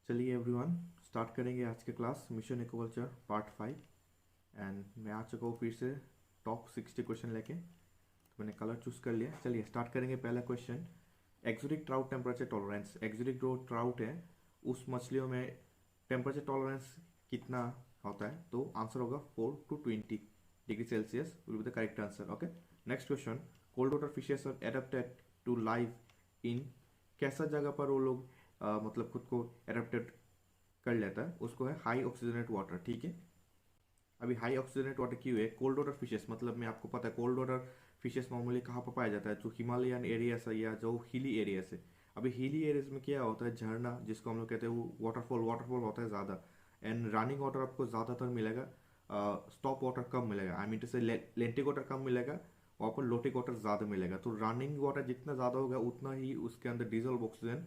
चलिए everyone, start करेंगे आज के class mission aquaculture part 5। And मैं आ चुका हूँ फिर से टॉप 60 क्वेश्चन लेके। तो मैंने कलर चूज कर लिया। चलिए स्टार्ट करेंगे। पहला question, exotic trout temperature tolerance. Exotic जो ट्राउट है उस मछलियों में टेम्परेचर टॉलरेंस कितना होता है? तो आंसर होगा 4 to 20 degree Celsius will be the correct answer. Okay, next question, cold water fishes are adapted to live in. कैसा जगह पर वो लोग मतलब खुद को एडेप्टेड कर लेता है? उसको है हाई ऑक्सीजनेट वाटर। ठीक है, अभी हाई ऑक्सीजनेट वाटर क्यों है? कोल्ड वाटर फिशेस मतलब में आपको पता है कोल्ड वाटर फिशेस नॉर्मली कहाँ पर पाया जाता है? जो हिमालयन एरिया से या जो हिली एरिया से। अभी हिली एरियाज में क्या होता है, झरना जिसको हम लोग कहते हैं, वो वाटरफॉल वाटरफॉल होता है ज़्यादा। एंड रनिंग वाटर आपको ज़्यादातर मिलेगा, स्टॉप वाटर कम मिलेगा। आई मीन टू से लेंटिक वाटर कम मिलेगा, वहाँ पर लोटिक वाटर ज़्यादा मिलेगा। तो रनिंग वाटर जितना ज़्यादा होगा उतना ही उसके अंदर डिजल्व ऑक्सीजन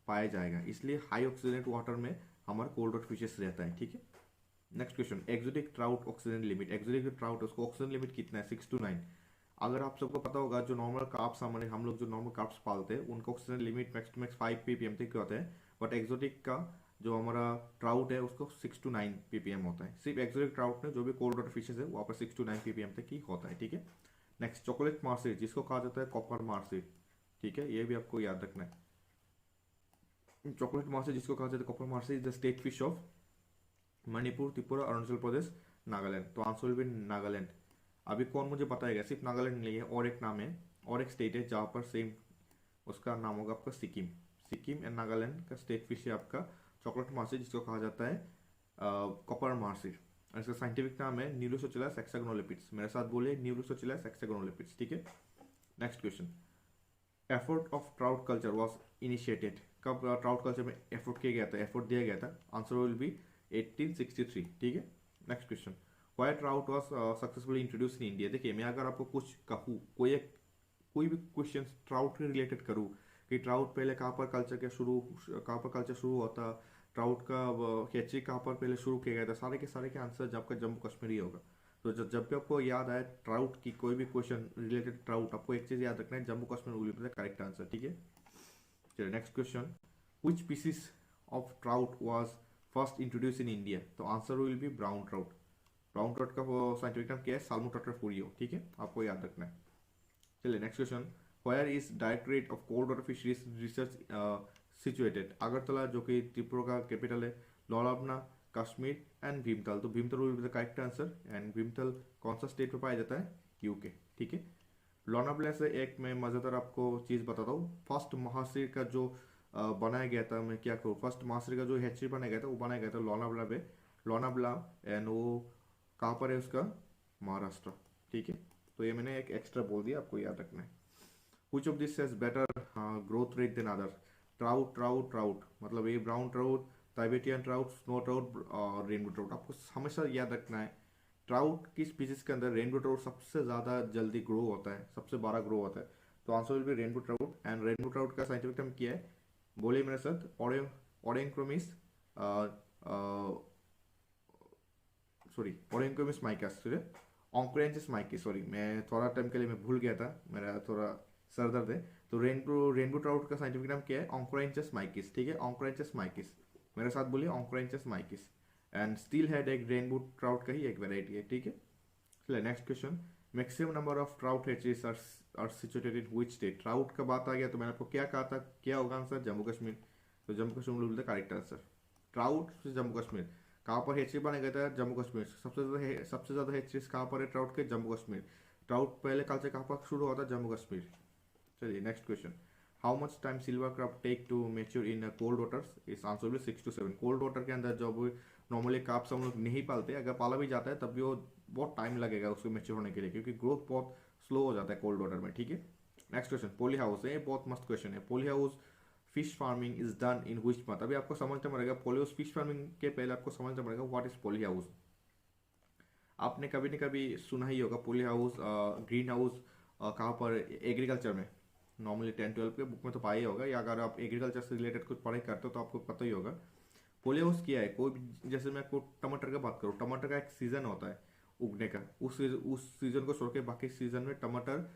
पाया जाएगा। इसलिए हाई ऑक्सीजनेट वाटर में हमारा कोल्ड वाटर फिशेस रहता है। ठीक है, next question, exotic trout oxygen limit. Exotic trout उसको ऑक्सीजन लिमिट कितना है? 6 to 9। अगर आप सबको पता होगा, जो नॉर्मल कार्प्स हमारे हम लोग जो नॉर्मल कार्प्स पालते हैं उनका oxygen limit max to max 5 ppm तक होता है। बट एक्सोटिक का जो हमारा ट्राउट है उसको 6 to 9 ppm होता है। सिर्फ एक्सोटिक ट्राउट में जो भी कोल्ड वाटर फिशेज है वहाँ पर 6 to 9 ppm तक ही होता है। ठीक है, नेक्स्ट, चॉकलेट मार्सिड जिसको कहा जाता है कॉपर मार्सिड। ठीक है, ये भी आपको याद रखना है। चॉकलेट मार्सिड जिसको कहा जाता है copper mahseer is the state fish of Manipur, Tripura, Arunachal Pradesh, Nagaland. तो आंसर विल बी नागालैंड। अभी कौन मुझे बताएगा? सिर्फ नागालैंड नहीं है, और एक नाम है, और एक स्टेट है जहाँ पर सेम उसका नाम होगा आपका सिक्किम। सिक्किम एंड नागालैंड का स्टेट फिश है आपका चॉकलेट मार्सिड जिसको कहा जाता है कॉपर मार्सिड। और इसका साइंटिफिक नाम है न्यूरोसोचिलस हेक्सागोनोलेपिड्स। मेरे साथ बोले न्यूरोसोचिलस हेक्सागोनोलेपिड्स। ठीक है, next question, effort of trout culture was initiated. कब ट्राउट कल्चर में एफर्ट किया गया था, एफर्ट दिया गया था? Answer will be 1863। ठीक है, next question, why trout was successfully introduce in India. देखिए, मैं अगर आपको कुछ कहूँ, कोई भी क्वेश्चन ट्राउट के रिलेटेड करूँ कि ट्राउट पहले कहाँ पर कल्चर शुरू होता, ट्राउट का कैची कहाँ पर पहले शुरू किया गया था, सारे के आंसर आपका जम्मू कश्मीर ही होगा। तो जब भी आपको याद आए ट्राउट की कोई भी क्वेश्चन रिलेटेड ट्राउट, आपको एक चीज याद रखना है, Jammu Kashmir will be the correct answer. ठीक है, चलिए next question, which species of trout was first introduce in India. तो answer will be brown trout. Brown trout का साइंटिफिक नाम क्या है? साल्मोट्राटा फूरियो। ठीक है, आपको याद रखना है। चलिए next question, where is directorate of cold water fisheries research situated. Agartala जो कि त्रिपुरा का कैपिटल है, लोनावला, कश्मीर एंड भीमताल। तो Bhimtal will be the correct answer. And Bhimtal कौन सा स्टेट में पाया जाता है? यूके। ठीक है, लोनावला से एक मैं मज़ेदार आपको चीज़ बताता हूँ। फर्स्ट महासिर का जो बनाया गया था, मैं क्या करूँ, फर्स्ट महासिर का जो हैचरी बनाया गया था वो बनाया गया था लोनावला पे। लोनावला एंड वो कहाँ पर है उसका? महाराष्ट्र। ठीक है, तो ये मैंने एक एक्स्ट्रा बोल दिया, आपको याद रखना है। which of this has better growth rate than others? Trout trout trout मतलब ये brown trout, Tibetan trout, snow trout और रेनबो ट्राउट। आपको हमेशा याद रखना है ट्राउट की स्पीसीज के अंदर रेनबो ट्राउट सबसे ज़्यादा जल्दी ग्रो होता है, सबसे बड़ा ग्रो होता है। तो answer will B rainbow trout. And rainbow trout का साइंटिफिक टर्म क्या है? बोलिए मेरे साथ, ओरेंक्रोमिस सॉरी ओरेंक्रोमिस माइकस, ऑन्क्रेंचिस माइकिस। सॉरी, मैं थोड़ा टाइम के लिए मैं भूल गया था, मेरा थोड़ा सर दर्द है। तो रेनबो रेनबो ट्राउट का साइंटिफिक नाम क्या है? ऑन्क्रेंचस माइकिस। ठीक है, ऑन्क्रेंचस माइकिस। मेरे साथ बोलिए ऑन्क्रेंचस माइकिस। एंड स्टील हेड एक रेनबो ट्राउट का ही एक वेराइटी है। ठीक है, चलिए next question, maximum number of trout hatcheries are situated in which state. Trout का बात आ गया तो मैंने आपको क्या कहा था, क्या होगा आंसर? जम्मू कश्मीर। तो Jammu Kashmir will be the correct answer. Trout से जम्मू कश्मीर। कहाँ पर हैचरी बनाया गया था? जम्मू कश्मीर। सबसे ज़्यादा हैचरीज कहाँ पर है ट्राउट के? जम्मू कश्मीर। ट्राउट पहले कल्चर कहाँ पर शुरू हुआ था? जम्मू कश्मीर। चलिए next question, how much time silver crab take to mature in cold waters. इस आंसर भी 6 to 7। कोल्ड वाटर के अंदर जब नॉर्मली काप्स हम लोग नहीं पालते, अगर पाला भी जाता है तब भी वो बहुत टाइम लगेगा उसको मेच्योर होने के लिए, क्योंकि ग्रोथ बहुत स्लो हो जाता है कोल्ड वाटर में। ठीक है, नेक्स्ट क्वेश्चन, पोली हाउस। ये बहुत मस्त क्वेश्चन है। Polyhouse fish farming is done in which month. अभी आपको समझना पड़ेगा पोली हाउस फिश फार्मिंग के पहले आपको समझना पड़ेगा व्हाट इज पोली हाउस। आपने कभी न कभी सुना ही होगा पोली हाउस, ग्रीन हाउस कहाँ पर? एग्रीकल्चर में नॉर्मली 10-12 के बुक में तो पाया ही होगा, या अगर आप एग्रीकल्चर से रिलेटेड कुछ पढ़ाई करते हो तो आपको पता ही होगा। पोली हाउस क्या है? कोई भी, जैसे मैं आपको टमाटर का बात करूँ, टमाटर का एक सीजन होता है उगने का, उस सीजन को छोड़ के बाकी सीजन में टमाटर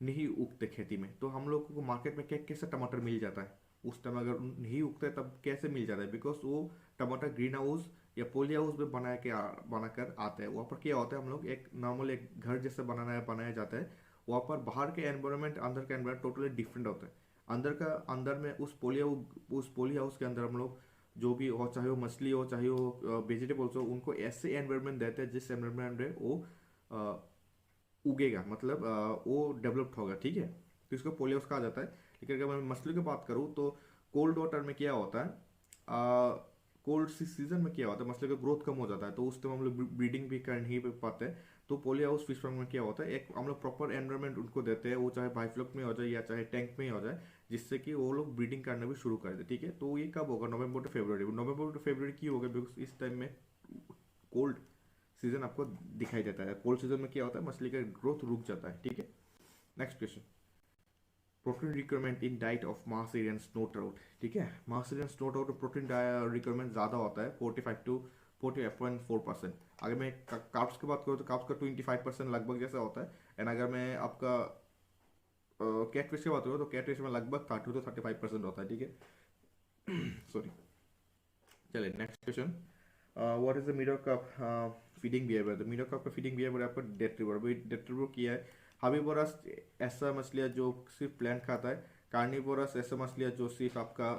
नहीं उगते खेती में। तो हम लोगों को मार्केट में कैसे टमाटर मिल जाता है? उस टाइम अगर नहीं उगता है तब कैसे मिल जाता है, बिकॉज वो टमाटर ग्रीन हाउस या पोली हाउस में बनाकर आता है। वहाँ पर क्या होता है, हम लोग एक नॉर्मल एक घर जैसे बनाया जाता है। वहाँ पर बाहर के एनवायरनमेंट अंदर का एनवायरनमेंट टोटली डिफरेंट होता है। अंदर में उस पोली हाउस के अंदर हम लोग जो भी हो, चाहे वो मछली हो चाहे वो वेजिटेबल्स हो, उनको ऐसे एनवायरनमेंट देते हैं जिस एनवायरनमेंट में वो अ, उगेगा, मतलब वो डेवलप्ड होगा, ठीक है। तो इसको पोली हाउस कहा जाता है। लेकिन अगर मैं मछली की बात करूँ तो कोल्ड वाटर में क्या होता है, कोल्ड सीजन में क्या होता है, मछली का ग्रोथ कम हो जाता है, तो उस टाइम हम लोग ब्रीडिंग भी कर नहीं पाते हैं। तो पोली हाउस फिश फार्म में क्या होता है, एक हम लोग प्रॉपर एनवायरनमेंट उनको देते हैं, वो चाहे बायोफ्लॉक में हो जाए या चाहे टैंक में ही हो जाए, जिससे कि वो लोग ब्रीडिंग करना भी शुरू कर दे, ठीक है। तो ये कब होगा, नवंबर टू फरवरी क्यों होगा, बिकॉज इस टाइम में कोल्ड सीजन आपको दिखाई देता है। कोल्ड सीजन में क्या होता है, मछली का ग्रोथ रुक जाता है, ठीक है। Next question, protein requirement in diet of mahseer and snow trout, ठीक है। मार्सेलियन स्नो ट्राउट में प्रोटीन रिक्वायरमेंट ज़्यादा होता है, 45 टू 45.4%। अगर मैं कार्ब्स की बात करूँ तो कार्ब्स का 25% लगभग जैसा होता है। एंड अगर मैं आपका कैट फिश की बात करूँ तो कैट फिश में लगभग 30 टू 35% होता है, ठीक है। सॉरी। चलिए next question, what is the middle cup feeding behaviour. तो मिडल कप का फीडिंग बिहेवियर आपका डेट्रीवर किया है। हर्बीवोरस ऐसा मछलियाँ जो सिर्फ प्लांट खाता है, कार्निवोरस ऐसा मछलियाँ जो सिर्फ आपका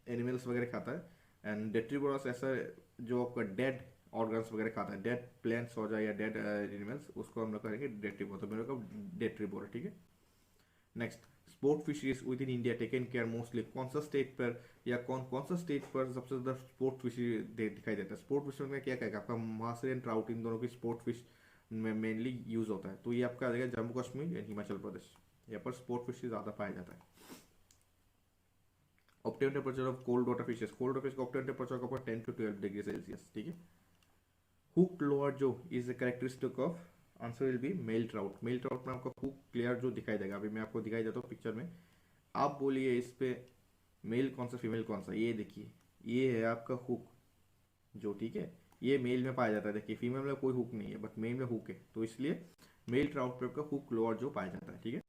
एनिमल्स वगैरह खाता है, एंड डेट्रीवोरस ऐसा जो आपका डेड ऑर्गन्स वगैरह खाता है, डेड प्लांट्स हो जाए या डेड एनिमल्स, उसको हम लोग करेंगे डेट्रीवोर। तो मेरे को डेट्रीवोर, ठीक है। Next, sport fisheries with in India taken care mostly, कौन सा स्टेट पर या कौन सा स्टेट पर सबसे ज्यादा स्पोर्ट फिशरी दिखाई देता है। स्पोर्ट फिश में क्या कहेगा आपका, मार्सरी एंड ट्राउट, इन दोनों की स्पोर्ट फिश में मेनली यूज होता है। तो ये आपका आ जाएगा जम्मू कश्मीर एंड हिमाचल प्रदेश, यहाँ पर स्पोर्ट फिश ज्यादा पाया जाता है। Optimum temperature of cold water fishes, cold water fish का ऑप्टिमम टेम्परेचर का 10 टू 12 डिग्री सेल्सियस, ठीक है। हुक लोअर जो is a characteristic of, answer will be male trout. Male trout में आपको हुक क्लियर जो दिखाई देगा, अभी मैं आपको दिखाई देता हूँ पिक्चर में। आप बोलिए इस पे मेल कौन सा फीमेल कौन सा, ये देखिए, ये है आपका हुक जो, ठीक है। ये मेल में पाया जाता है, देखिए फीमेल में कोई हुक नहीं है बट मेल में हुक है, तो इसलिए मेल ट्राउट पे आपका हुक लोअर जो पाया जाता है, ठीक है।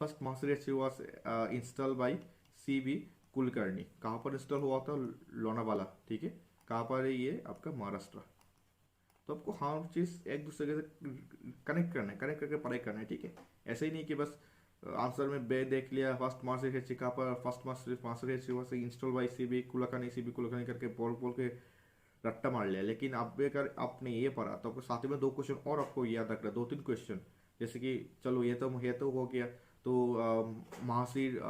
First mahseer was install by C B Kulkarni, कहाँ पर इंस्टॉल हुआ था, लोनावाला, ठीक है। कहाँ पर है ये आपका, महाराष्ट्र। तो आपको हर चीज़ एक दूसरे से कनेक्ट करना है, कनेक्ट करके पढ़ाई करना है, ठीक है। ऐसे ही नहीं कि बस आंसर में बे देख लिया, फर्स्ट मार्क्स कहाँ पर, first marks install by C B Kulkarni करके बोल बोल के रट्टा मार लिया। लेकिन अब अगर आपने ये पढ़ा तो आपको साथ में 2 क्वेश्चन और आपको याद रखना, 2-3 क्वेश्चन, जैसे कि चलो ये तो हो गया। तो महासीर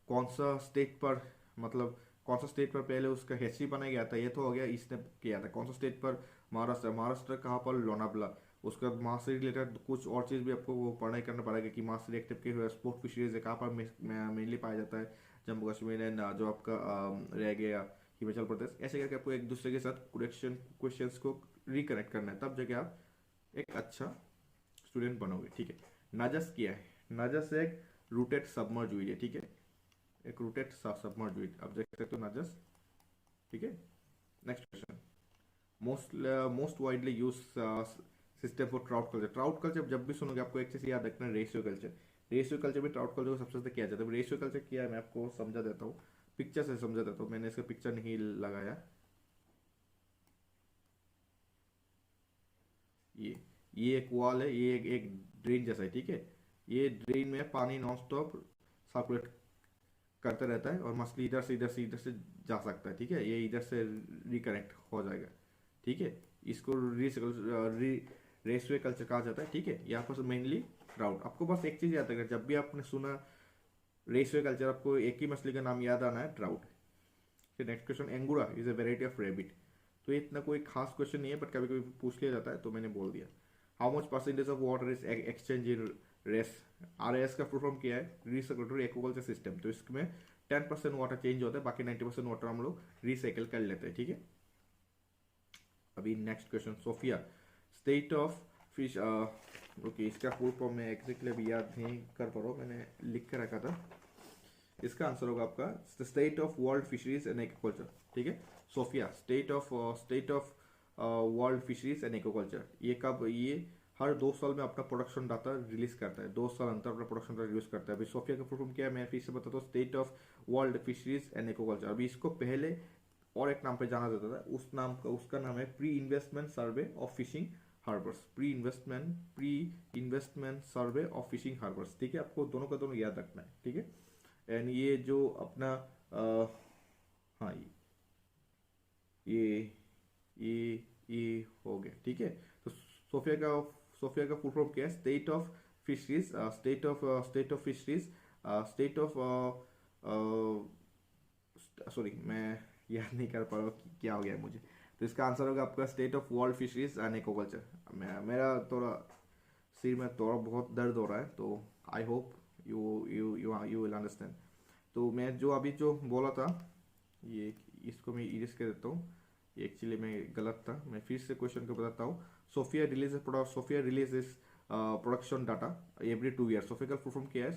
कौन सा स्टेट पर, मतलब कौन सा स्टेट पर पहले उसका हिस्ट्री बनाया गया था, ये तो हो गया, इसने किया था। कौन सा स्टेट पर, महाराष्ट्र कहाँ पर, लोनावला। उसके बाद मास से रिलेटेड कुछ और चीज़ भी आपको वो पढ़ाई करना पड़ेगा कि मास रिएक्टिव के स्पोर्ट फिशरीज है कहाँ पर मेनली पाया जाता है, जम्मू कश्मीर एंड जो आपका रह गया हिमाचल प्रदेश। ऐसे करके आपको एक दूसरे के साथ क्वेश्चंस को रिकनेक्ट करना है, तब जाके आप एक अच्छा स्टूडेंट बनोगे, ठीक है। नजस क्या है, नजस एक रूटेड सबमर्ज्ड है, ठीक है, एक रूटेड सबमर्ज्ड, आप देख सकते हो नजस, ठीक है। Next question, most widely use system for trout culture. Trout culture जब भी सुनोगे आपको एक चीज़ याद रखना है, रेशियो कल्चर। रेशियो कल्चर भी ट्राउट कल्चर को सबसे ज़्यादा किया जाता है। रेशियो कल्चर किया है, मैं आपको समझा देता हूँ, पिक्चर से समझा देता हूँ, मैंने इसका पिक्चर नहीं लगाया। ये एक वॉल है, ये एक ड्रेन जैसा है, ठीक है। ये ड्रेन में पानी नॉन स्टॉप सर्कुलेट करता रहता है और मछली इधर से जा सकता है, ठीक है। ये इधर से रिकनेक्ट हो जाएगा, ठीक है। इसको रेसवे कल्चर कहा जाता है, ठीक है। यहाँ पर मेनली ट्राउट। आपको बस एक चीज़ याद रखना, जब भी आपने सुना रेसवे कल्चर, आपको एक ही मछली का नाम याद आना है, trout. Next question, Angora is a variety of rabbit. तो ये इतना कोई खास क्वेश्चन नहीं है, बट कभी कभी पूछ लिया जाता है, तो मैंने बोल दिया। How much percentage of water is exchange in RAS. RAS का फुल फॉर्म क्या है, रिसाइक्लेटरी एक्वाकल्चर सिस्टम। तो इसमें 10% वाटर चेंज होता है, बाकी 90% वाटर हम लोग रिसाइकिल कर लेते हैं, ठीक है। अभी next question, SOFIA state of fish, okay, इसका फुल फॉर्म मैं एग्जैक्टली अभी याद नहीं कर पा रहा हूँ, मैंने लिख के रखा था। इसका आंसर होगा आपका state of world fisheries and aquaculture, ठीक है। SOFIA state of world fisheries and aquaculture, ये कब, ये हर 2 साल में अपना प्रोडक्शन डाटा रिलीज करता है, 2 साल अंतर अपना प्रोडक्शन डाटा रिलीज करता है। अभी सोफिया का फुल फॉर्म क्या है मैं फिर से बताता हूँ, state of world fisheries and aquaculture. अभी इसको पहले और एक नाम पे जाना जाता था, उसका नाम है pre investment survey of fishing harbours. Pre investment survey of fishing harbours, ठीक है, आपको दोनों का दोनों याद रखना है, ठीक है। एंड ये जो अपना हाँ ये ये हो गया, ठीक है। तो सोफिया का फुल फॉर्म क्या है, state of fisheries, state of fisheries, state of sorry मैं याद नहीं कर पा रहा हूँ क्या हो गया है मुझे। तो इसका आंसर होगा आपका state of world fisheries and aquaculture. मेरा थोड़ा सिर में थोड़ा बहुत दर्द हो रहा है, तो I hope you will understand. तो मैं जो अभी जो बोला था, ये इसको मैं इरेज कर देता हूँ, ये एक्चुअली मैं गलत था। मैं फिर से क्वेश्चन को बताता हूँ। SOFIA release is production data every 2 year. SOFIA का फुल फॉर्म क्या है,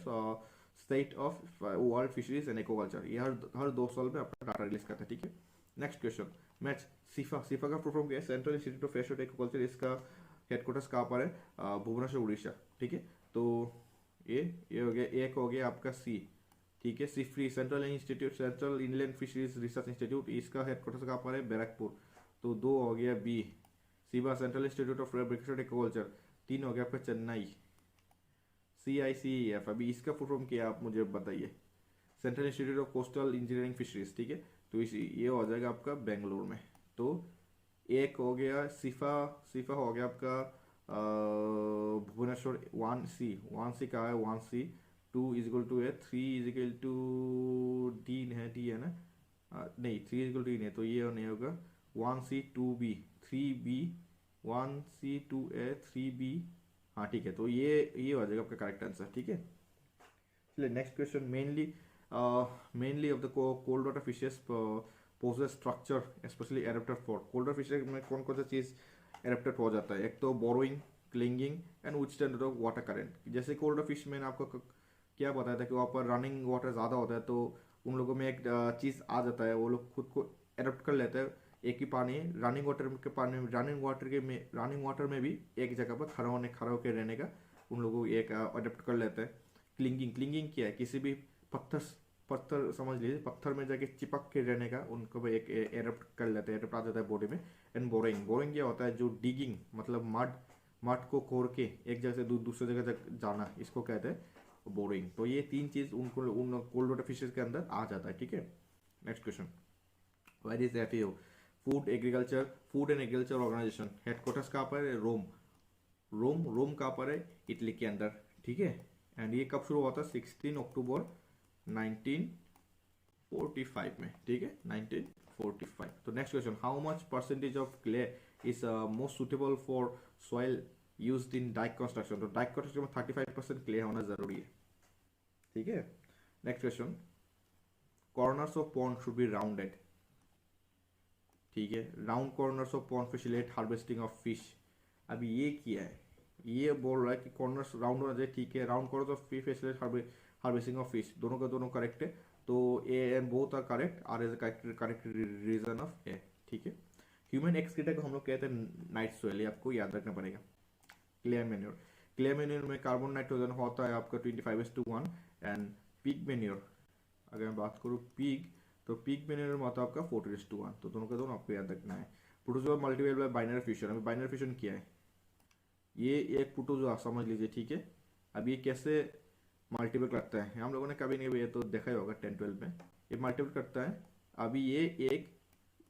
state of world fisheries and aquaculture. ये हर 2 साल में अपना डाटा रिलीज करता है, ठीक है। नेक्स्ट क्वेश्चन मैच सिफा का फुल फॉर्म क्या है, central institute of fish and aquaculture. इसका हेडक्वार्टर्स कहाँ पर है, भुवनेश्वर उड़ीसा, ठीक है। तो ये हो गया, एक हो गया आपका सी, ठीक है, CIFRI central inland fisheries research institute, इसका हेडक्वार्टर्स कहाँ पर है, बैरकपुर। तो 2 हो गया B, CIBA central institute of agriculture aquaculture. 3 हो गया आपका चेन्नई, CICEF। अभी इसका फुल फॉर्म क्या आप मुझे बताइए, central institute of coastal engineering fisheries, ठीक है। तो ये हो जाएगा आपका बेंगलोर में। तो एक हो गया सिफा हो गया आपका भुवनेश्वर। 1C कहाँ है, 1C 2 इज इक्वल टू है, 3 इज इक्वल टू डी है ना, नहीं 3 इज इक्वल टू नहीं है, तो ये नहीं होगा। 1C 2B 3B 1C 2A 3B, हाँ ठीक है। तो ये हो जाएगा आपका करेक्ट आंसर, ठीक है। चलिए next question. Mainly of the cold water fishes possess structure specially adapted for. Cold water fishes में कौन कौन सा चीज़ एडेप्टेड हो जाता है, एक तो borrowing, clinging and withstand of water current. जैसे कोल्ड वाटर फिश मैंने आपको क्या बताया था कि वहाँ पर रनिंग वाटर ज़्यादा होता है, तो उन लोगों में एक चीज़ आ जाता है, वो लोग खुद को एडेप्ट कर लेते हैं। एक ही पानी रनिंग वाटर में भी एक जगह पर खड़ा होकर रहने का उन लोगों को एक अडेप्ट कर लेते हैं। क्लिंगिंग क्या है, किसी भी पत्थर समझ लीजिए, पत्थर में जाके चिपक के रहने का उनको भी एक एडेप्ट कर लेते हैं, एडेप्ट आ जाता है बॉडी में। एंड बोरिंग क्या होता है, जो डिगिंग मतलब मड को खोर के एक जगह से दूसरे जगह जाना, इसको कहते हैं बोरिंग। तो ये 3 चीज़ उन कोल्ड वाटर फिशेज के अंदर आ जाता है, ठीक है। Next question, where is FAO, food and agriculture organisation. Headquarters कहाँ पर है, रोम कहाँ पर है, इटली के अंदर, ठीक है। एंड ये कब शुरू हुआ था, 16 अक्टूबर 1945 में, ठीक है, 1945। तो next question, how much percentage of clay is most suitable for soil used in dike construction. तो डाइक कंस्ट्रक्शन में 35% क्ले होना जरूरी है, ठीक है। Next question, corners of pond should be rounded, ठीक है। Round corners of pond facilitate harvesting of fish. अभी ये किया है, ये बोल रहा है कि कॉर्नर्स राउंड होना चाहिए, ठीक है। Round corners of fish facilitate harvesting of fish, दोनों का दोनों करेक्ट है। तो A and both are correct, R is correct reason of A, ठीक है। ह्यूमन एक्सक्रीटा को हम लोग कहते हैं नाइट सोइल, ये आपको याद रखना पड़ेगा। क्ले मैन्योर में कार्बन नाइट्रोजन होता है आपका 25:1। एंड पिग मैन्योर, अगर मैं बात करूँ तो पिग मैन्योर में होता है आपका 40:1। तो दोनों का दोनों आपको याद रखना है। Protozoa multiplied by binary fission. अभी बाइनरी फिशन क्या है, ये एक प्रोटोजोआ समझ लीजिए, ठीक है। अब ये कैसे मल्टीपल करता है, हम लोगों ने कभी नहीं ये तो देखा ही होगा 10-12 में। ये मल्टीपल करता है, अभी ये एक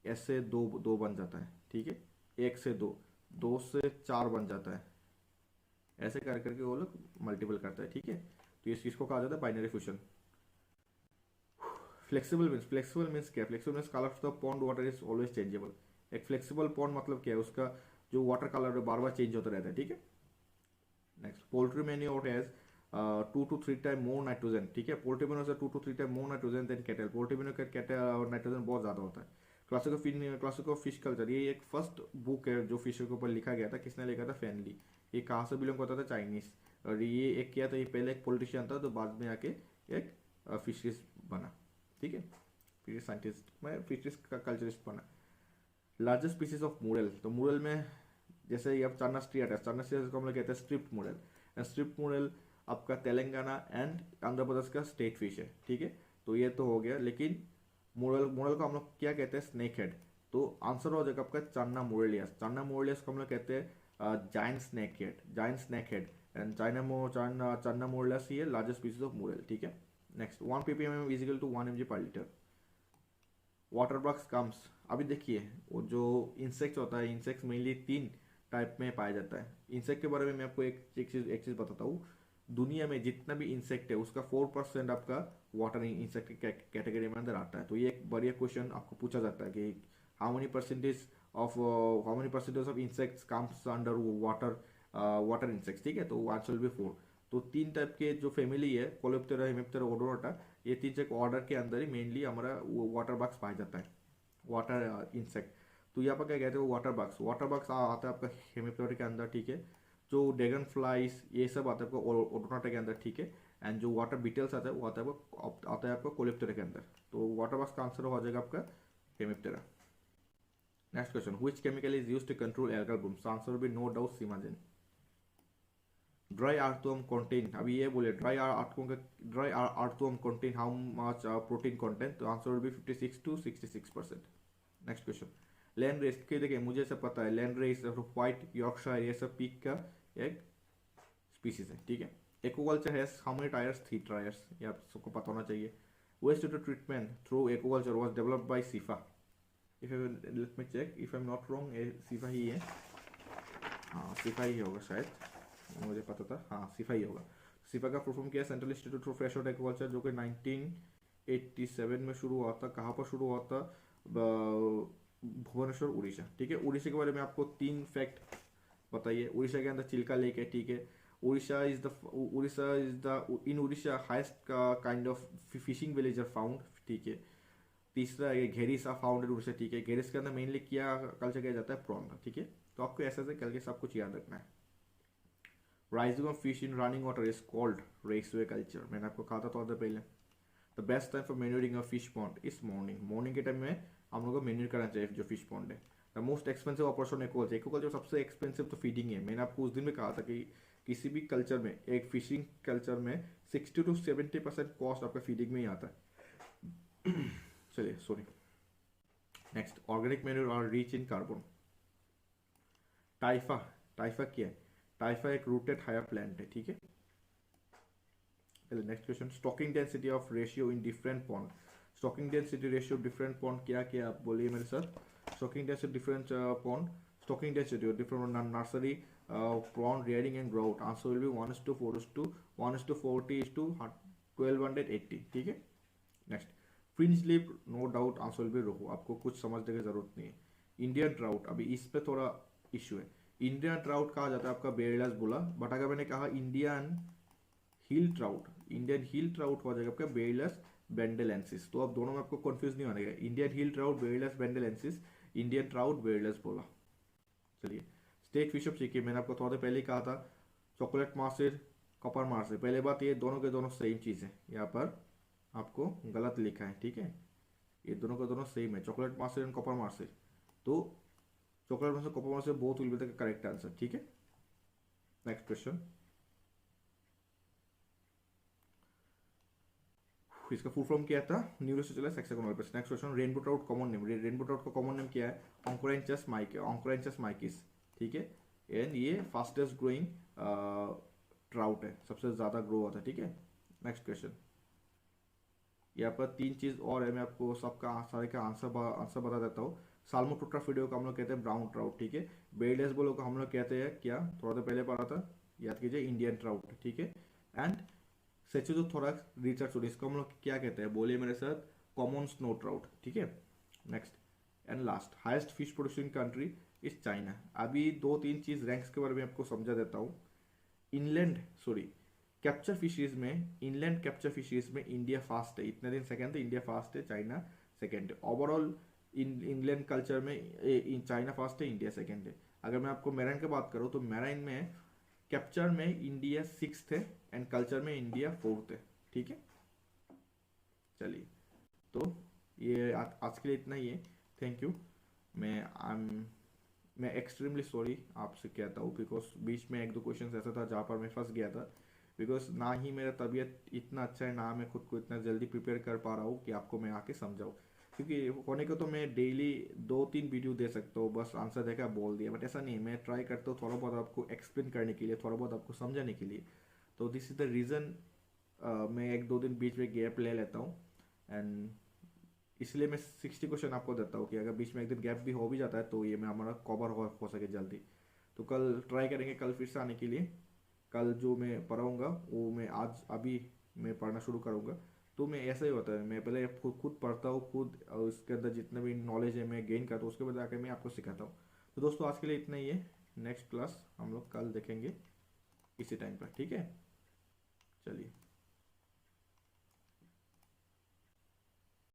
ऐसे दो बन जाता है, ठीक है। 1 से 2 से 4 बन जाता है, ऐसे कर करके वो लोग मल्टीपल करता है, ठीक है। तो इस चीज़ को कहा जाता है बाइनरी फ्यूजन। फ्लेक्सिबल मीन्स क्या, flexible means colour of the pond water is always changeable. एक फ्लेक्सिबल पॉन्ड मतलब क्या है, उसका जो वाटर कलर है बार बार चेंज होता रहता है, ठीक है। Next, poultry manure has 2 to 3 time more nitrogen, ठीक है। पोल्ट्री मैन्योर से 2 to 3 time more nitrogen than cattle. Poultry manure का कैटल नाइट्रोजन बहुत ज़्यादा होता है। क्लासिक ऑफ फिश कल्चर, ये एक फर्स्ट बुक है जो फिश के ऊपर लिखा गया था, किसने लिखा था, फैनली। ये कहाँ से बिलोंग करता था, चाइनीज। और ये एक किया था, ये पहले एक पॉलिटिशियन था, तो बाद में आके एक फिशरीज बना, ठीक है, फिशरीज साइंटिस्ट में फिशरीज का कल्चरिस्ट बना। लार्जेस्ट स्पीसीज ऑफ मुरल, तो मुरल में जैसे ये अब चन्ना स्ट्रियाटस, चन्ना स्ट्रियाटस को हम लोग कहते हैं स्ट्रिप्ड मुरल। स्ट्रिप्ड मुरल आपका तेलंगाना एंड आंध्र प्रदेश का स्टेट फिश है, ठीक है। तो ये तो हो गया, लेकिन मुरल मुरल को हम लोग क्या कहते हैं, स्नेक हेड। तो आंसर हो जाएगा आपका चन्ना मुरलियस। चन्ना मुरलियस को हम लोग कहते हैं giant snake head, giant snake head. And चन्ना मुरलियस ही है लार्जेस्ट स्पीसीज ऑफ मुरल, ठीक है। Next 1 ppm is equal to 1 mg per litre. Water bugs comes, अभी देखिए वो जो इंसेक्ट होता है, इंसेक्ट मेनली 3 टाइप में पाया जाता है। इंसेक्ट के बारे में मैं आपको एक चीज़ बताता हूँ। दुनिया में जितना भी इंसेक्ट है उसका 4% आपका वाटर इंसेक्ट कैटेगरी में अंदर आता है। तो ये एक बढ़िया क्वेश्चन आपको पूछा जाता है कि how many percentage of insects comes under water, water insects, ठीक है। तो आंसर विल बी 4। तो 3 टाइप के जो फैमिली है, कोलेप्टेरा, हेमिप्टेरा, ओडोरोटा, ये 3 एक ऑर्डर के अंदर ही मेनली हमारा वाटर बग्स पाया जाता है, वाटर इंसेक्ट। तो यहाँ पर क्या कहते हैं, वाटर बग्स, वाटर बग्स आता है आपका हेमिप्टेरा के अंदर, ठीक है। जो ड्रैगन फ्लाइज ये सब आता है आपको ओडोरोटा के अंदर, ठीक है। एंड जो वाटर बीटल्स आता है वो आता है आपको कोलेप्टेरा के अंदर। तो वाटर बग्स का आंसर हो जाएगा आपका Hemiptera. Next question, which chemical is used to control algal blooms? Answer will be no doubt simazine. Dry earthworm content, अभी ये बोले dry earthworm content how much protein content? तो answer will be 56 to 66%। Next question, landrace के देखिए मुझे सब पता है, लैंड रेस, व्हाइट यॉर्कशायर, ये सब पीक का एक स्पीसीज है, ठीक है। Aquaculture has how many tiers? 3 tiers, ये आप सबको पता होना चाहिए। Waste water treatment through aquaculture was developed by CIFA. If let me check if I am not wrong, ये सीफा ही है, हाँ सीफा ही होगा शायद, मुझे पता था, हाँ सिफा ही होगा। सिफा का परफॉर्म किया central institute for fresh water aquaculture, जो कि 1987 में शुरू हुआ था। कहाँ पर शुरू हुआ था? भुवनेश्वर, उड़ीसा, ठीक है। उड़ीसा के बारे में आपको 3 फैक्ट बताइए। उड़ीसा के अंदर चिल्का लेक है, ठीक है। Orissa highest kind of fishing village are found, ठीक है। तीसरा है घेरिस आर फाउंड इन उड़ीसा, ठीक है। घेरिस के अंदर मेनली क्या कल्चर किया जाता है? प्रॉन, ठीक है। तो आपको ऐसे ऐसे करके सब कुछ याद रखना है। Raising of fish in running water is called raceway culture, मैंने आपको कहा था थोड़ा पहले। The best time for manuring a fish pond is morning, morning के टाइम में हम लोग को मेन्यूर करना चाहिए जो फिश पॉन्ड है। The most expensive operation aquaculture, aquaculture सबसे एक्सपेंसिव तो फीडिंग है। मैंने आपको उस दिन में कहा था कि किसी भी कल्चर में, एक फिशिंग कल्चर में 60 to 70% कॉस्ट आपका फीडिंग में ही आता है। चलिए sorry. Next, organic manure are rich in carbon. Typha, Typha क्या है? टाइफा एक रूटेड हायर प्लांट है, ठीक है। चलिए next question, stocking density of ratio in different pond. Stocking density ratio different pond क्या क्या, आप बोलिए मेरे साथ। Stocking density different pond, stocking density different nursery pond rearing and growth. Answer will be 1:4:1:40:1280, ठीक है। Next, fringe lip, no doubt answer will be rohu, आपको कुछ समझने की जरूरत नहीं है। इंडियन ट्राउट, अभी इस पे थोड़ा इश्यू है। इंडियन ट्राउट कहा जाता है आपका बेरिलस बोला, बट अगर मैंने कहा इंडियन हिल ट्राउट, इंडियन हिल ट्राउट हो जाएगा आपका बेरिलस बेंडेलेंसिस। तो अब दोनों में आपको कंफ्यूज नहीं होने का, इंडियन हिल ट्राउट बेरिलस बेंडेलेंसिस, इंडियन ट्राउट बेरिलस बोला। चलिए, स्टेट फिश ऑफ सिक्किम, मैंने आपको थोड़ा पहले ही कहा था, चॉकलेट मार्सिर, कॉपर मार्सिर। पहले बात, ये दोनों के दोनों सेम चीज़ है, यहाँ पर आपको गलत लिखा है, ठीक है। ये दोनों के दोनों सेम है, chocolate mahseer and copper mahseer. तो chocolate mahseer, copper mahseer both will be the correct answer, ठीक है। नेक्स्ट क्वेश्चन, इसका फुल फॉर्म क्या था? Neolissochilus hexagonolepis. Next question, rainbow trout common name, rainbow trout का कॉमन नेम क्या है? ऑन्कोरेंचस माइकिस, ठीक है। एंड ये फास्टेस्ट ग्रोइंग ट्राउट है, सबसे ज़्यादा ग्रो होता है, ठीक है। नेक्स्ट क्वेश्चन, यहाँ पर 3 चीज़ और है, मैं आपको सबका सारे का आंसर बता देता हूँ। साल्मोट्रोट्राफिडियो को हम लोग कहते हैं ब्राउन ट्राउट, ठीक है। बेरिडेस बोलो को हम लोग कहते हैं क्या, थोड़ा सा पहले पढ़ा था, याद कीजिए, इंडियन ट्राउट, ठीक है। एंड सेचुथोथोरैक्स रिचर्ड्सवुड, इसको हम लोग क्या कहते हैं, बोलिए मेरे साथ, कॉमन स्नो ट्राउट, ठीक है। Next and last, highest fish producing country is China. अभी 2-3 चीज़ रैंक्स के बारे में आपको समझा देता हूँ। कैप्चर फिशरीज में, इनलैंड कैप्चर फिशरीज में इंडिया फास्ट है, इतने दिन सेकंड है, इंडिया फास्ट है, चाइना सेकंड है। ओवरऑल इंग्लैंड कल्चर में चाइना फास्ट है, इंडिया सेकंड है। अगर मैं आपको मैराइन की बात करूँ तो मैराइन में कैप्चर में इंडिया 6th है एंड कल्चर में इंडिया 4th है, ठीक है। चलिए, तो ये आज के लिए इतना ही है। Thank you. मैं मैं एक्सट्रीमली सॉरी आपसे कहता हूँ, बिकॉज बीच में एक दो क्वेश्चन ऐसा था जहाँ पर मैं फंस गया था, बिकॉज ना ही मेरा तबीयत इतना अच्छा है, ना मैं खुद को इतना जल्दी प्रिपेयर कर पा रहा हूँ कि आपको मैं आके समझाऊँ। क्योंकि होने को तो मैं डेली 2-3 वीडियो दे सकता हूँ, बस आंसर देखा बोल दिया, बट ऐसा नहीं, मैं ट्राई करता हूँ थोड़ा बहुत आपको एक्सप्लेन करने के लिए, थोड़ा बहुत आपको समझाने के लिए। तो दिस इज़ द रीज़न मैं 1-2 दिन बीच में गैप ले लेता हूँ। एंड इसलिए मैं 60 क्वेश्चन आपको देता हूँ कि अगर बीच में एक दिन गैप भी हो भी जाता है तो ये मैं हमारा कवर हो सके जल्दी। तो कल ट्राई करेंगे कल फिर से आने के लिए। कल जो मैं पढ़ाऊँगा वो मैं आज अभी मैं पढ़ना शुरू करूँगा। तो मैं ऐसा ही होता है, मैं पहले खुद खुद पढ़ता हूँ खुद, और उसके अंदर जितने भी नॉलेज है मैं गेन करता हूँ, उसके बाद आकर मैं आपको सिखाता हूँ। तो दोस्तों आज के लिए इतना ही है। नेक्स्ट क्लास हम लोग कल देखेंगे इसी टाइम पर, ठीक है? चलिए।